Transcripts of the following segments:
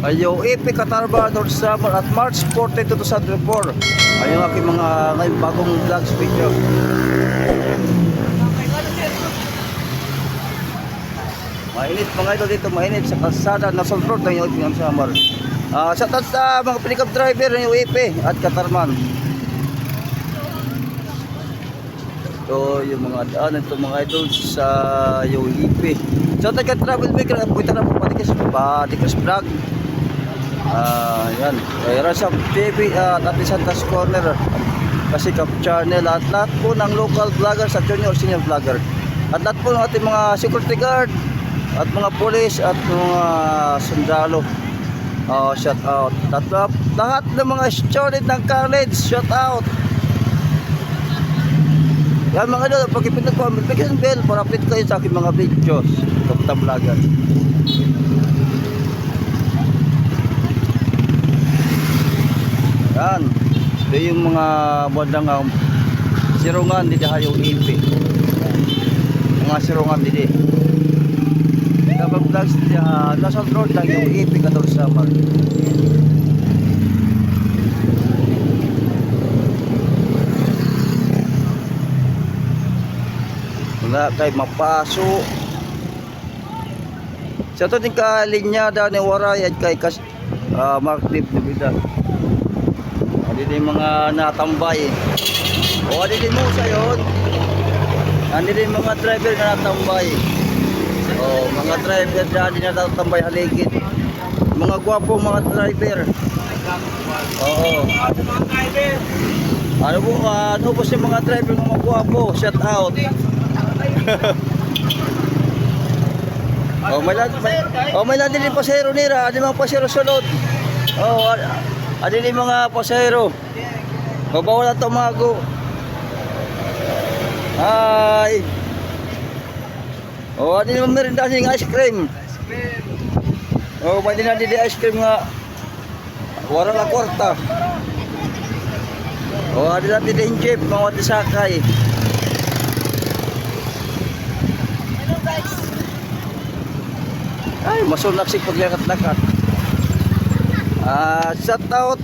Ayo, Epic Katarba North Summer at March 14, 2004. Ayun aking mga ngayon bagong vlogs video. Mainit mga idol dito, mainit sa kalsada na Road ng Epic ng Summer. Shout out sa mga pick-up driver ng UEP at Katarman. So yung mga daan ito mga idol sa UEP. So taga travel maker, punta na po Patikas Vlog. Yan, kay Rasap TV at Santas Corner, kasi Cap Channel at lahat po ng local vloggers at junior senior vlogger at lahat po ng ating mga security guard at mga police at mga sundalo. Shout out at lahat ng mga student ng college, shout out. Yan mga idol, pag-ipindot po ang notification bell para update kayo sa aking mga videos Top Vlogger. Yan, ito yung mga bandang sirungan dito hayo ipi. Mga sirungan dito. Dapat vlogs dito nasa road lang yung ipi katol sa Mar. Wala kay mapaso. Sa ito din ka linyada ni Waray at kay Mark Deep na bida. Hindi mga natambay. O hindi mo sa yon. Hindi mga driver na natambay. O mga driver na hindi natambay haligid. Mga gwapo mga driver. Oo. Ano po si mga driver ng mga gwapo? Shout out. May lang din pasahero nila. Hindi mga pasahero sulod. Adi ni mga pasahero. Bawal na tumago. Ay. Adi ni merinda sing ice cream. May din di ice cream nga. Wala la kwarta. Adi lang din jeep mga sakay. Ay, masunak si paglakat-lakat. Shout out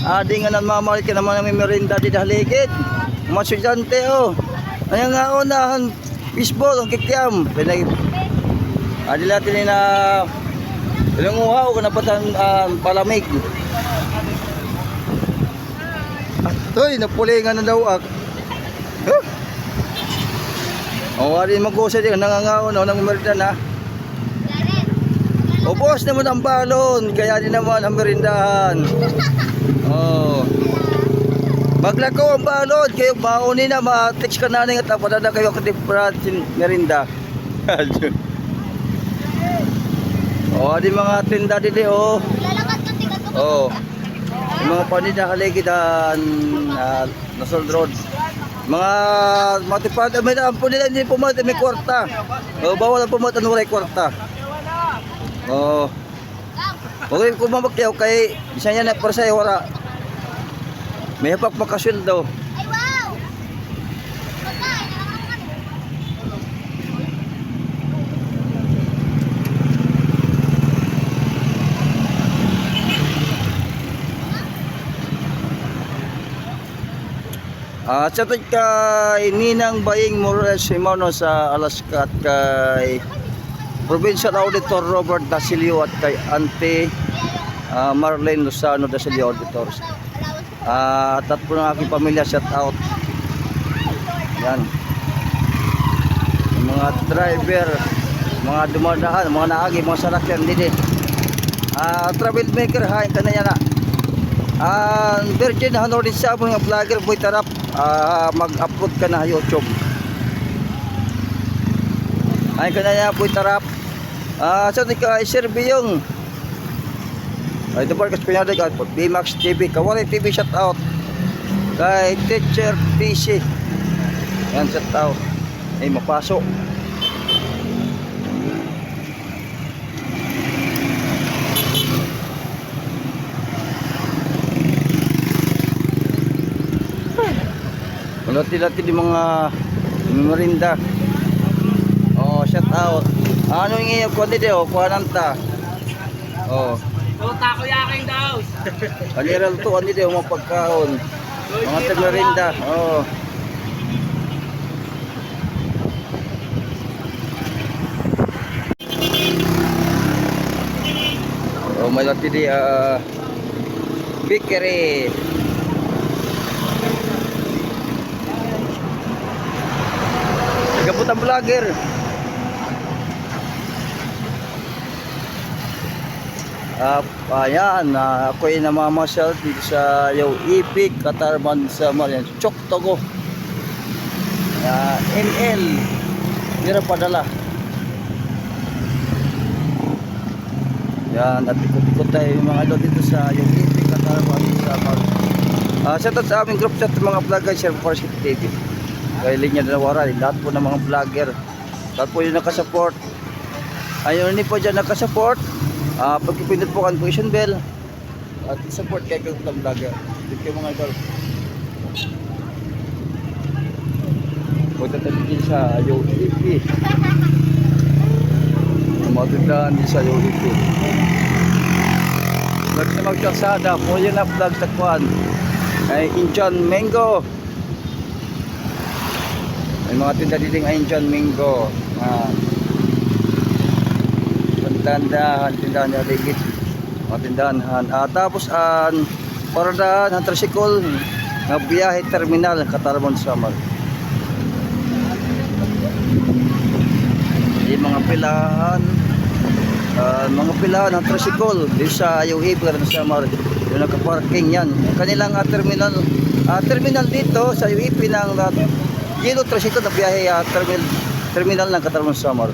adi nga nang mamahal ka naman ng merinda di haligid. Mga estudyante ayan nga unahan baseball ang kikiam. Adi natin na ilang uhaw ka napatan palamig. Atoy, napulingan na daw ak. Adi mag-usa di nangangaon ng merinda na. Ubos naman ang balon, kaya din naman ang merindahan. Maglakaw ang balon, kayo mauni na, ma-text ka na nga tapos na kayo katiprat merinda. Di mga tinda dito, yung mga panida haligidan, Nasol Road. Mga matipad, may ampun nila, hindi pumunta, may kwarta. Bawal ang pumunta, nuray kwarta. Okay, kung mamakyaw kay isa niya na para sa wala. May hapak makaswil daw. Ay wow. Sa kay Ninang Baying Morales Simano sa Alaska at kay Provincial Auditor Robert Dasilio at kay Ante Marlene Lozano Dasilio Auditors. Tatlo ng aking pamilya, shout out. Yan. Yung mga driver, mga dumadaan, mga naagi, mga salakyan dito. Travel maker, hain ka na yan na. Virgin Hanor din siya mga vlogger, boy tarap, mag-upload ka na YouTube. Hain ka na yan, boy tarap. Sa serve yung ito po kasi pinadig at BMAX TV, Kawari TV, shout out kay Teacher PC yan, shout out ay mapasok. Lati-lati di mga merinda. Shout out. Ano yung iyo ko dito, kuha nanta. Oh. So, takoyakin daw. Aniral to, ano din, mga pagkaon. Mga tagarinda. Oh. Oh, may lati di, bakery. Nagabot ang vlogger. Ayan, ako'y namamasyal dito sa Ipik, Katarman sa Marian. Choktogo. NL. Mira padala. Yan, at ikot-ikot tayo yung mga ilo dito sa Ipik, Katarman sa Marian. Shout out sa aming group chat mga vlogger, share for City TV. Kay Linya Nawara, lahat po ng mga vlogger. Lahat po yung nakasupport. Ayun, hindi po dyan nakasupport. Pagkipindot po ang notification bell at support kay Kultang Vlogger. Thank you mga idol. Punta tayo din sa UEP. Matundaan din sa UEP. Vlog na magkaksada po yun na vlog takwan ay Incheon Mango. May mga tinda din ay Incheon Mango. Tindahan niya ligit mga tindahan. Tapos paradahan ang tricycle na biyahe terminal Katarman Samar. Yung mga pilahan ng tricycle dito sa UAP Katarman Samar. Yung nakaparking yan. Kanilang terminal dito sa UAP ng yellow tricycle na biyahe terminal ng Katarman Samar.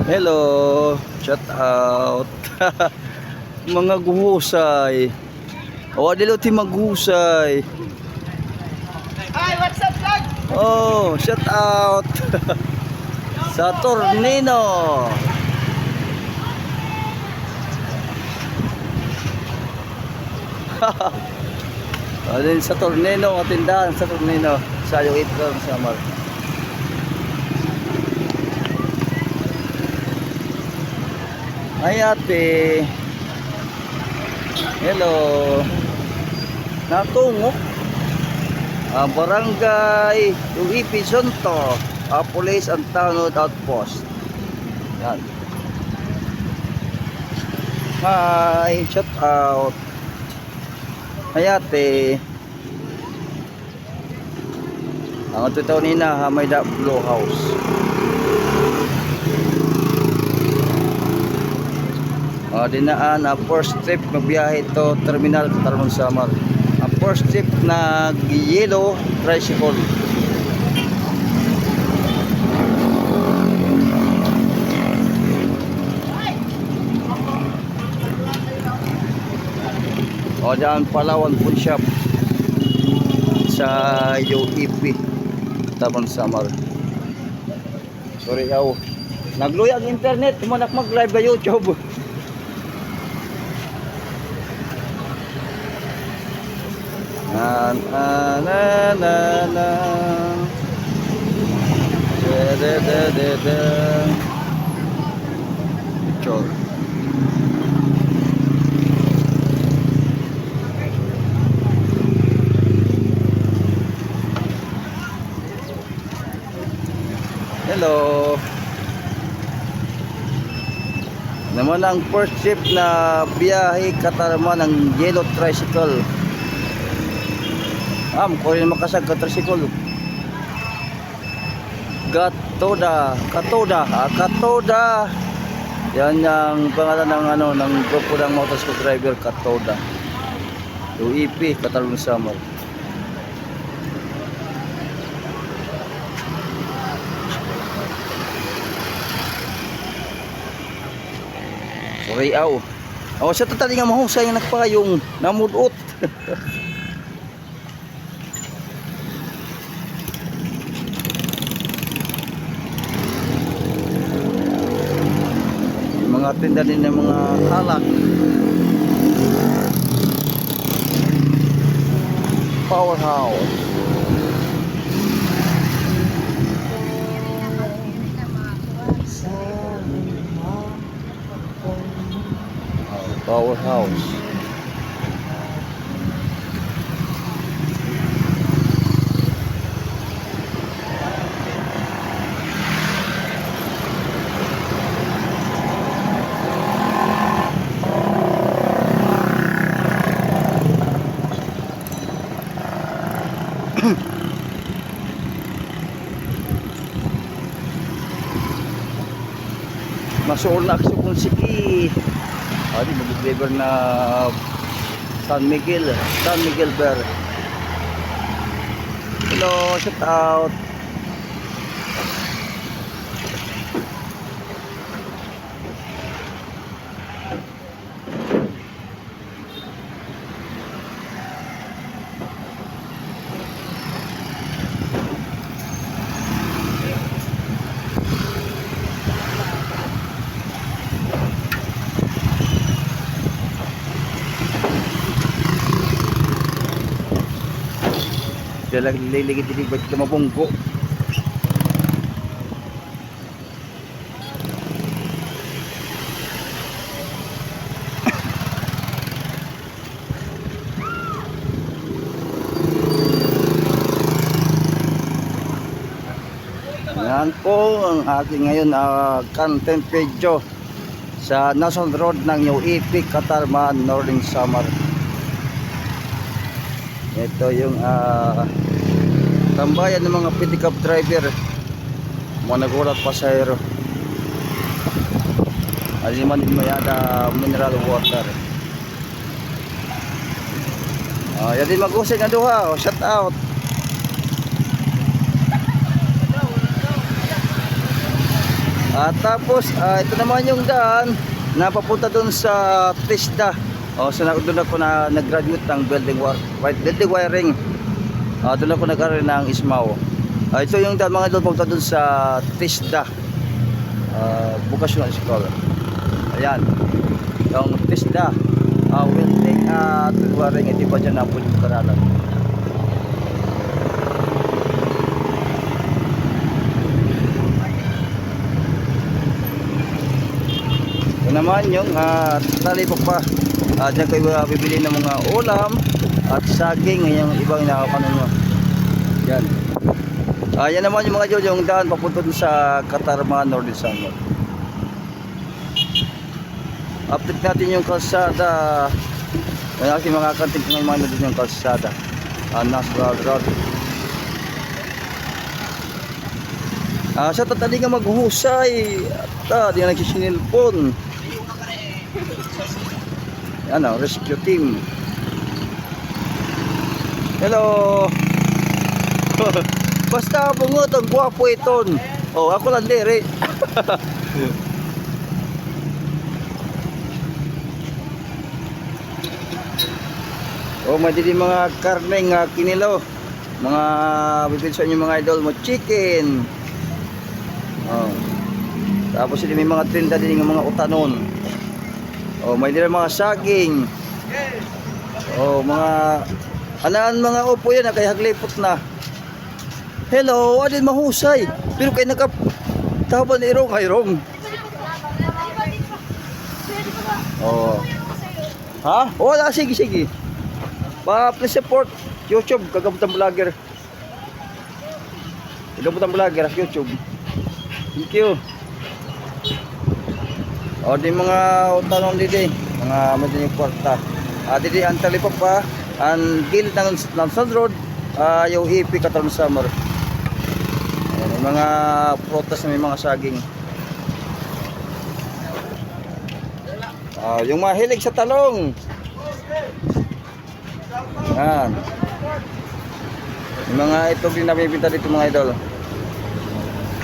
Hello, shout out. Mga guhusay. O, dilo ti maghusay. Hi, what's up, vlog? Oh, shout out. Sa Tornino. Alin sa Tornino, tindahan sa Tornino. Sa UAP sa Samar. Ay ate. Hello. Natungo. Barangay UEP Sonto. Police and Town Outpost. Yan. Hi, shout out. Ay ate. Ang totoo nina may da Blue House. Dinaan first trip magbiyahe ito terminal Katarman Samar. First trip na yellow tricycle. Diyan Palawan Food Shop sa UEP Katarman Samar. Sorry yaw. Nagluya ang internet, tumanak mag-live sa YouTube. Na picture. Hello. Naman ang first trip na biyahe Katarman ng yellow tricycle. Kunin makasag ka tricycle. Katoda. Yan ang pangalan ng grupo ng motorcycle driver, Katoda. UEP Katarman Samar. Sorry aw. Siya tatali nga mahusay yung nakapayong namudot. Mga tinda din ng mga alak. Powerhouse. Powerhouse. Masuol na ako kung sige. Di mag-deliver na San Miguel Bear. Hello, shout out. Dala liligid din ba't lumabungko. Yan po ang aking ngayon content video sa National Road ng UEP Katarman Northern Samar. Ito yung tambayan ng mga pick-up driver, mga nagulat pasahero. Aliman din mayada mineral water. Yan din mag-usay na duha. Shout out. At tapos ito naman yung daan na papunta dun sa TISDA. So doon ako na nag-graduate ng building wiring. Doon ako nag-aral ng ISMAO. Ito yung mga doon papunta doon sa TISDA, Vocational School. Ayan, yung TISDA, welding at wiring. Ito ba dyan na pwede paralan. Ito naman yung talipok pa. Diyan kayo bibili ng mga ulam at saging, yung ibang nakakanon mo. Yan. Yan naman yung mga yung daan papunta dun sa Katarman Northern Samar. Update natin yung kalsada. May aking mga kanting ng mga doon yung kalsada. National Road. Sa tatali nga maghusay. At di nga nagsisinilpon. Yan rescue team. Hello. Basta bungot ang gwapo iton. Ako lang dere. May din mga karneng kinilo. Mga bibinsan yung mga idol mo chicken. Tapos may mga tinda din ng mga utanon. May din mga saging. Mga anaan mga upo yan kay haglipot na. Hello, adin mahusay. Pero kay nagkataban ni Rong Hayrong. Ha? Wala, sige. Please support YouTube, kagabutan vlogger. Kagabutan vlogger sa YouTube. Thank you. Di mga utanong dito, mga madaling kwarta. Dito ang talipok pa, ang gilid ng Nansad Road, yung UEP Katarman Samar. May mga prutas na may mga saging. Yung mahilig sa talong. Yan. Yung mga itog din nabibinta dito mga idol.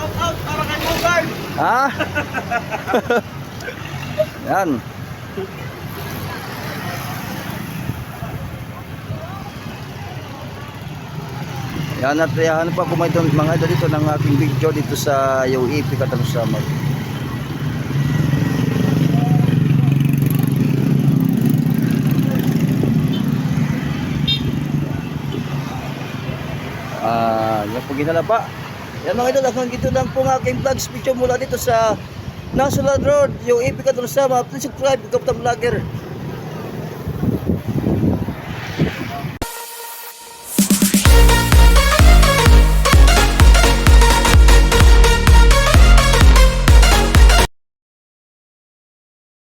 Out para kay Bogart. Ha? Yan. Yan at yan pa kung may mga idol dito ng aking video dito sa UEP Katarman Samar. Yan po ginalaba. Yan mga idol, hanggang dito lang po ang aking vlogs video mula dito sa National Road, yung Ibig Kadrosama. Please subscribe, Kapitang Vlogger.